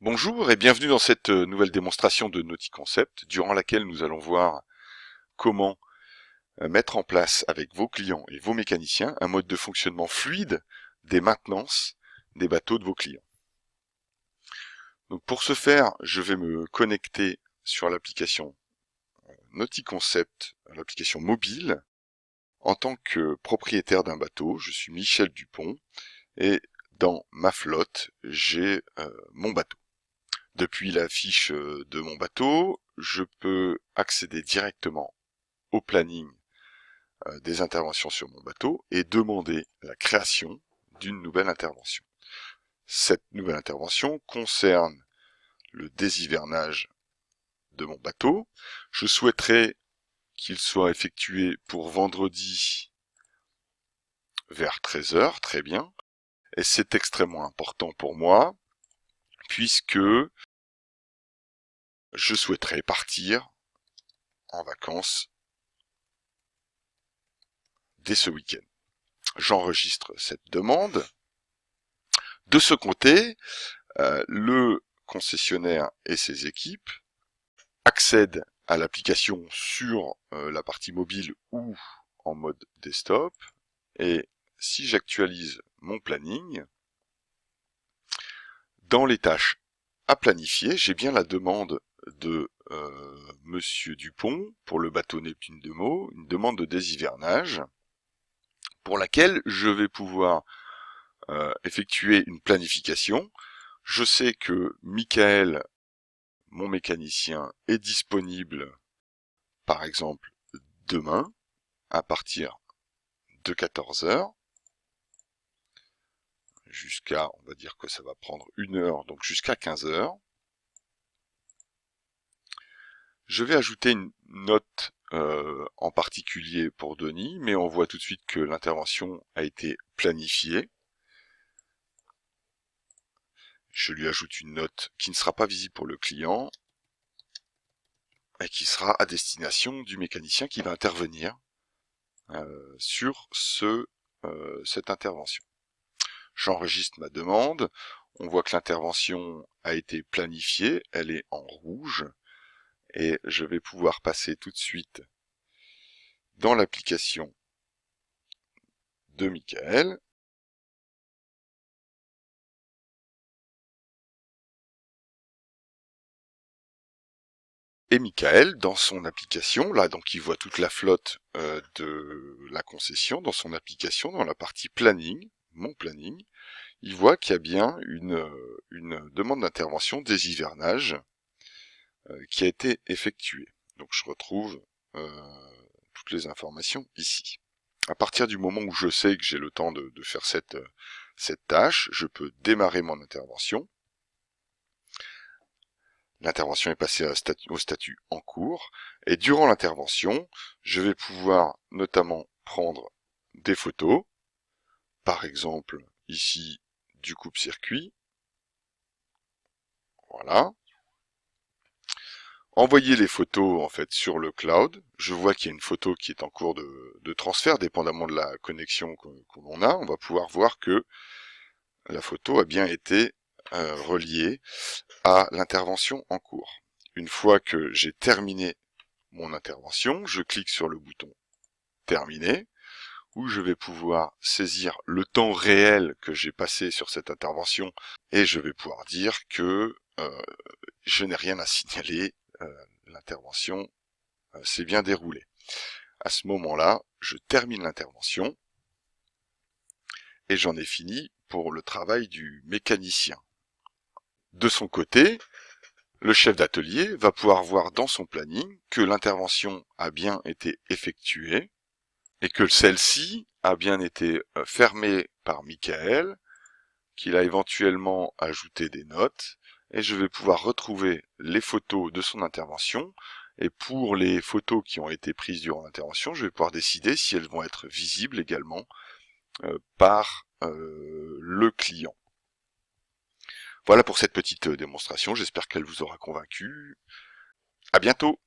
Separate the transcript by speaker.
Speaker 1: Bonjour et bienvenue dans cette nouvelle démonstration de NautiConcept, durant laquelle nous allons voir comment mettre en place avec vos clients et vos mécaniciens un mode de fonctionnement fluide des maintenances des bateaux de vos clients. Donc pour ce faire, je vais me connecter sur l'application NautiConcept, l'application mobile. En tant que propriétaire d'un bateau, je suis Michel Dupont et dans ma flotte, j'ai mon bateau. Depuis la fiche de mon bateau, je peux accéder directement au planning des interventions sur mon bateau et demander la création d'une nouvelle intervention. Cette nouvelle intervention concerne le déshivernage de mon bateau. Je souhaiterais qu'il soit effectué pour vendredi vers 13h, très bien. Et c'est extrêmement important pour moi, puisque je souhaiterais partir en vacances dès ce week-end. J'enregistre cette demande. De ce côté, le concessionnaire et ses équipes accèdent à l'application sur la partie mobile ou en mode desktop. Et si j'actualise mon planning, dans les tâches à planifier, j'ai bien la demande de Monsieur Dupont pour le bateau Neptune de Meaux, une demande de déshivernage pour laquelle je vais pouvoir effectuer une planification. Je sais que Michael, mon mécanicien, est disponible, par exemple, demain, à partir de 14h, jusqu'à, on va dire que ça va prendre 1 heure, donc jusqu'à 15h. Je vais ajouter une note en particulier pour Denis, mais on voit tout de suite que l'intervention a été planifiée. Je lui ajoute une note qui ne sera pas visible pour le client et qui sera à destination du mécanicien qui va intervenir sur cette intervention. J'enregistre ma demande. On voit que l'intervention a été planifiée, elle est en rouge et je vais pouvoir passer tout de suite dans l'application de Michael. Et Michael, dans son application, là donc il voit toute la flotte de la concession, dans son application, dans la partie planning, mon planning, il voit qu'il y a bien une demande d'intervention déshivernage qui a été effectuée. Donc je retrouve toutes les informations ici. À partir du moment où je sais que j'ai le temps de faire cette tâche, je peux démarrer mon intervention. L'intervention est passée au statut en cours, et durant l'intervention, je vais pouvoir notamment prendre des photos, par exemple ici du coupe-circuit, voilà. Envoyer les photos en fait sur le cloud. Je vois qu'il y a une photo qui est en cours de transfert, dépendamment de la connexion que l'on a. On va pouvoir voir que la photo a bien été reliée à l'intervention en cours. Une fois que j'ai terminé mon intervention, je clique sur le bouton terminer, où je vais pouvoir saisir le temps réel que j'ai passé sur cette intervention et je vais pouvoir dire que je n'ai rien à signaler, l'intervention s'est bien déroulée. À ce moment-là, je termine l'intervention et j'en ai fini pour le travail du mécanicien. De son côté, le chef d'atelier va pouvoir voir dans son planning que l'intervention a bien été effectuée et que celle-ci a bien été fermée par Michael, qu'il a éventuellement ajouté des notes, et je vais pouvoir retrouver les photos de son intervention, et pour les photos qui ont été prises durant l'intervention, je vais pouvoir décider si elles vont être visibles également par le client. Voilà pour cette petite démonstration, j'espère qu'elle vous aura convaincu. À bientôt!